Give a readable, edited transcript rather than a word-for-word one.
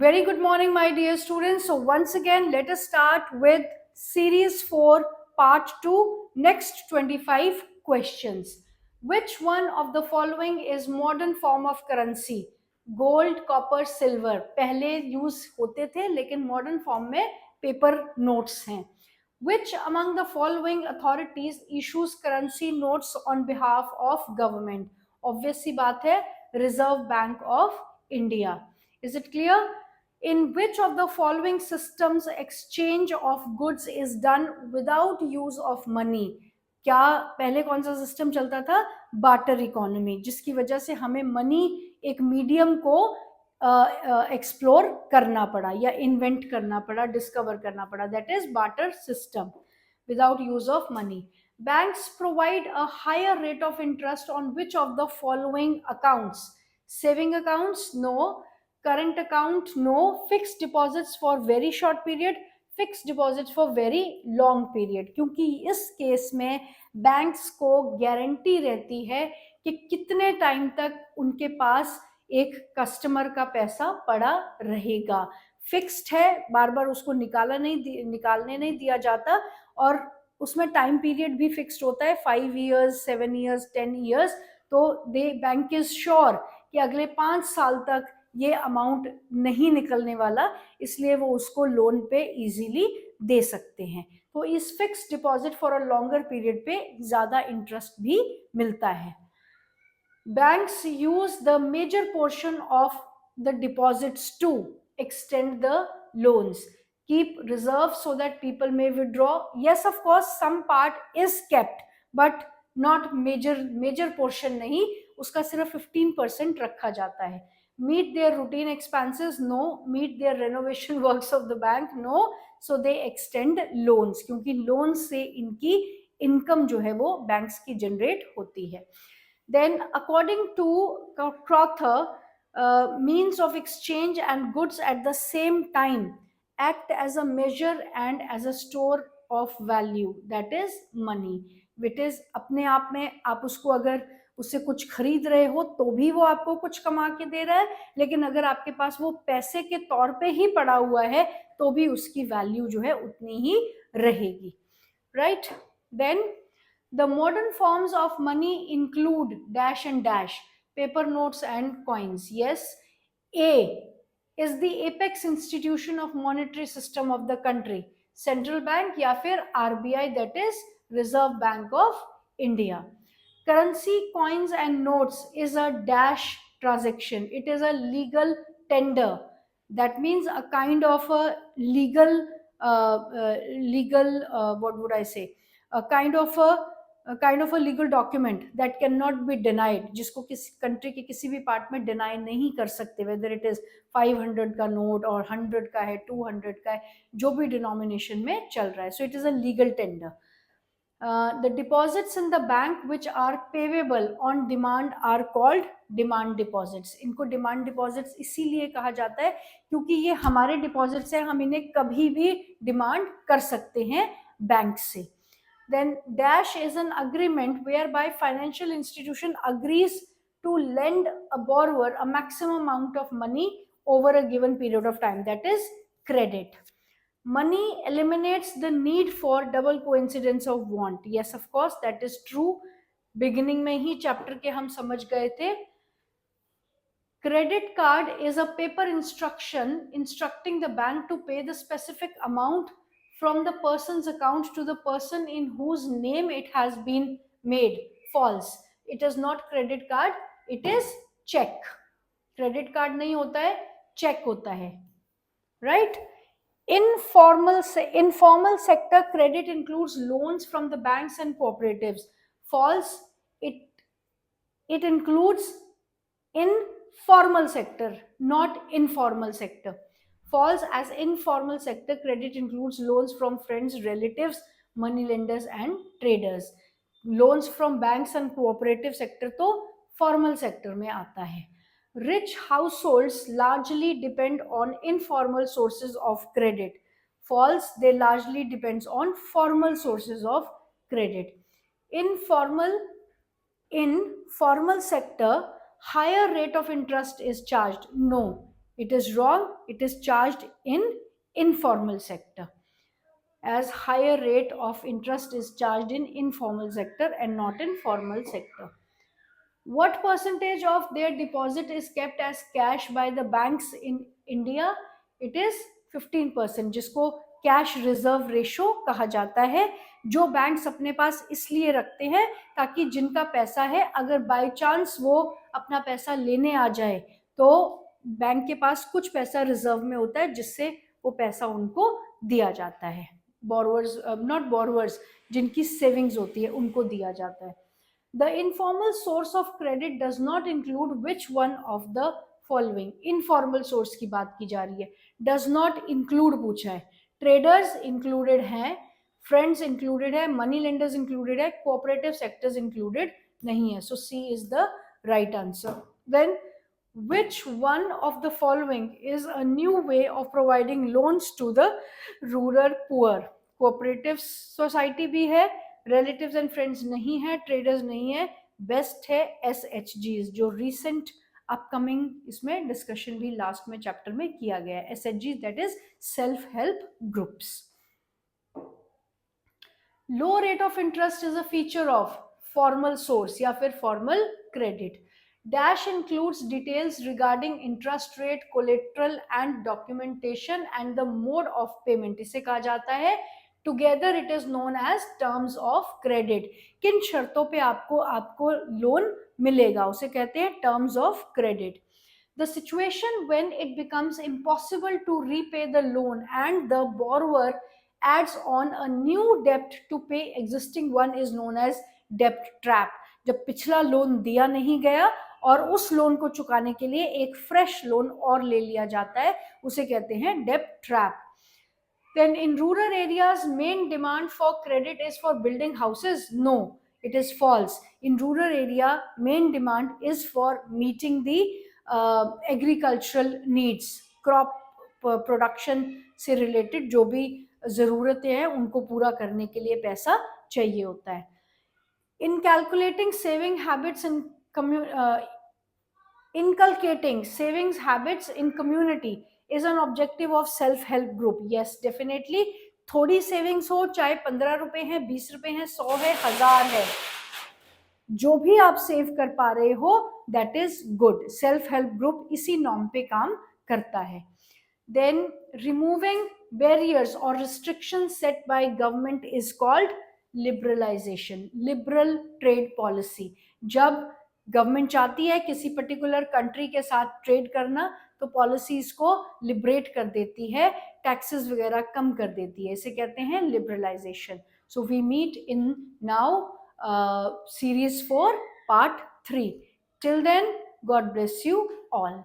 Very good morning, my dear students. So once again, let us start with series 4, part 2, next 25 questions. Which one of the following is modern form of currency? Gold, copper, silver. पहले use होते थे लेकिन modern form में paper notes हैं. Which among the following authorities issues currency notes on behalf of government? Obvious सी बात है, Reserve Bank of India. Is it clear? In which of the following systems exchange of goods is done without use of money? क्या पहले कौन सा system चलता था? Barter economy, जिसकी वजह से हमें मनी एक मीडियम को एक्सप्लोर करना पड़ा या इन्वेंट करना पड़ा, डिस्कवर करना पड़ा. That is barter system without use of money. Banks provide a higher rate of interest on which of the following accounts? Saving accounts? No. Current account? No. Fixed deposits for very short period? Fixed deposits for very long period. क्योंकि इस case में banks को guarantee रहती है कि कितने time तक उनके पास एक कस्टमर का पैसा पड़ा रहेगा. फिक्स्ड है, बार बार उसको निकालने नहीं दिया जाता, और उसमें टाइम पीरियड भी फिक्स्ड होता है, 5 years, 7 years, 10 years. तो दे बैंक इज श्योर कि अगले 5 साल तक ये अमाउंट नहीं निकलने वाला, इसलिए वो उसको लोन पे इजीली दे सकते हैं. तो इस fixed deposit for a longer period पे ज्यादा इंटरेस्ट भी मिलता है. Banks use the major portion of the deposits to extend the loans, keep reserves so that people may withdraw. Yes, of course, some part is kept, but not major portion नहीं, उसका सिर्फ 15% रखा जाता है. Meet their routine expenses? No. Meet their renovation works of the bank? No. So they extend loans, क्योंकि loans से इनकी income जो है वो बैंक्स की जनरेट होती है. Then, according to Crowther, means of exchange and goods at the same time act as a measure and as a store of value, that is money. Which is अपने आप में आप उसको अगर उससे कुछ खरीद रहे हो तो भी वो आपको कुछ कमा के दे रहा है, लेकिन अगर आपके पास वो पैसे के तौर पे ही पड़ा हुआ है तो भी उसकी वैल्यू जो है उतनी ही रहेगी. Right. Then the modern forms of money include dash and dash, paper notes and coins. Yes. A is the apex institution of monetary system of the country. Central Bank या फिर RBI, that is Reserve Bank of India. Currency, coins and notes is a dash transaction. It is a legal tender. That means a kind of a legal, what would I say? A kind of a legal document that cannot be denied, जिसको किसी country के किसी भी part में deny नहीं कर सकते, whether it is 500 का नोट और 100 का है, 200 का है, जो भी डिनोमिनेशन में चल रहा है. So it is a legal tender. The deposits in the bank which are payable on demand are called demand deposits. इनको demand deposits इसीलिए कहा जाता है क्योंकि ये हमारे deposits हैं, हम इन्हें कभी भी demand कर सकते हैं बैंक से. Then dash is an agreement whereby financial institution agrees to lend a borrower a maximum amount of money over a given period of time, that is credit. Money eliminates the need for double coincidence of want. Yes, of course, that is true. Beginning में ही chapter के हम समझ गए थे. Credit card is a paper instruction instructing the bank to pay the specific amount from the person's account to the person in whose name it has been made. False. It is not credit card, it is check. Credit card नहीं होता है, check होता है. Right? Informal sector credit includes loans from the banks and cooperatives. False. It includes informal sector, not informal sector. False. As informal sector credit includes loans from friends, relatives, money lenders and traders. Loans from banks and cooperative sector तो formal sector में आता है. Rich households largely depend on informal sources of credit. False. They largely depends on formal sources of credit. In formal sector, higher rate of interest is charged. No. It is wrong. It is charged in informal sector, as higher rate of interest is charged in informal sector and not in formal sector. What percentage of their deposit is kept as cash by the banks in India? It is 15%, जिसको cash reserve ratio कहा जाता है, जो banks अपने पास इसलिए रखते हैं ताकि जिनका पैसा है, अगर बाय चांस वो अपना पैसा लेने आ जाए तो बैंक के पास कुछ पैसा रिजर्व में होता है, जिससे वो पैसा उनको दिया जाता है. बोरोवर्स, नॉट बोरोवर्स, जिनकी सेविंग्स होती है उनको दिया जाता है. The informal source of credit does not include which one of the following? Informal source की बात की जा रही है. Does not include पूछा है. Traders included हैं, friends included है, money lenders included है, cooperative sectors included नहीं है. So C is the right answer. Then which one of the following is a new way of providing loans to the rural poor? Cooperative society भी है, relatives and friends नहीं है, traders नहीं है, best है SHGs, जो recent upcoming इसमें discussion भी लास्ट में चैप्टर में किया गया है. SHGs, that is self help groups. Low rate of interest is a feature of formal source या फिर formal credit. Dash includes details regarding interest rate, collateral and documentation and the mode of payment. इसे कहा जाता है together it is known as terms of credit. किन शर्तों पे आपको लोन मिलेगा उसे कहते हैं terms of credit. The situation when it becomes impossible to repay the loan and the borrower adds on a new debt to pay existing one is known as debt trap. जब पिछला loan दिया नहीं गया और उस loan को चुकाने के लिए एक फ्रेश लोन और ले लिया जाता है, उसे कहते हैं debt trap. Then in rural areas, main demand for credit is for building houses. No, it is false. In rural area, main demand is for meeting the agricultural needs, crop production से related जो भी ज़रूरतें हैं उनको पूरा करने के लिए पैसा चाहिए होता है. In calculating saving habits in inculcating savings habits in community is an objective of self-help group. Yes, definitely. थोड़ी सेविंग्स हो, चाहे 15 रुपए है, 20 रुपए है, 100 है, 1000 है, जो भी आप सेव कर पा रहे हो, that is good. Self help group इसी नॉर्म पे काम करता है. देन रिमूविंग बैरियर्स और restriction set by government is called liberalisation. Liberal trade policy. जब गवर्नमेंट चाहती है किसी पर्टिकुलर कंट्री के साथ ट्रेड करना, तो पॉलिसीज को लिबरेट कर देती है, टैक्सेस वगैरह कम कर देती है, इसे कहते हैं liberalisation. So we meet in now series 4 part 3. Till then, God bless you all.